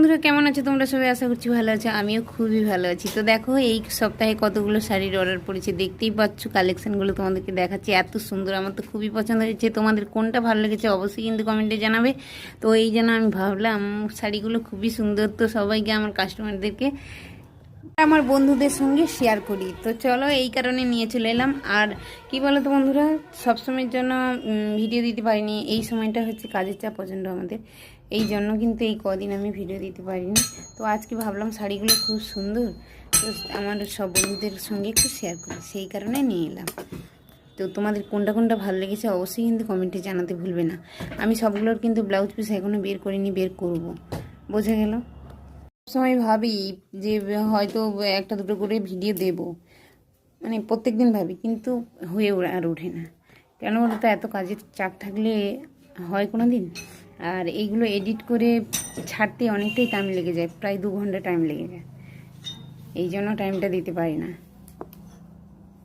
বন্ধুরা কেমন আছো তোমরা সবাই? আশা করছি ভালো আছো, আমিও খুবই ভালো আছি। তো দেখো এই সপ্তাহে কতগুলো শাড়ির অর্ডার পড়েছে, দেখতেই পাচ্ছ। কালেকশানগুলো তোমাদেরকে দেখাচ্ছি, এত সুন্দর, আমার তো খুবই পছন্দ হয়েছে। তোমাদের কোনটা ভালো লেগেছে অবশ্যই কিন্তু কমেন্টে জানাবে। তো এই জন্য আমি ভাবলাম শাড়িগুলো খুবই সুন্দর, তো সবাইকে, আমার কাস্টমারদেরকে, আমার বন্ধুদের সঙ্গে শেয়ার করি। তো চলো এই কারণে নিয়ে চলে এলাম। আর কি বলো তো বন্ধুরা, সবসময়ের জন্য ভিডিও দিতে পারিনি, এই সময়টা হচ্ছে কাজের চাপ প্রচণ্ড আমাদের, এই জন্য কিন্তু এই কদিন আমি ভিডিও দিতে পারিনি। তো আজকে ভাবলাম শাড়িগুলো খুব সুন্দর, তো আমার সব বন্ধুদের সঙ্গে একটু শেয়ার করি, সেই কারণে নিয়ে এলাম। তো তোমাদের কোনটা কোনটা ভালো লেগেছে অবশ্যই কিন্তু কমেন্টে জানাতে ভুলবে না। আমি সবগুলোর কিন্তু ব্লাউজ পিস এখনও বের করিনি, বের করব, বোঝা গেল। সময় ভাবি যে হয়তো একটা দুটো করে ভিডিও দেব, মানে প্রত্যেক দিন ভাবি, কিন্তু হয়ে আর ওঠে না। কেন বলো তো, এত কাজের চাপ থাকলে হয় কোনো দিন। আর এইগুলো এডিট করে ছাড়তে অনেকটাই টাইম লেগে যায়, প্রায় 2 ঘন্টা টাইম লেগে যায়, এই জন্য টাইমটা দিতে পারি না।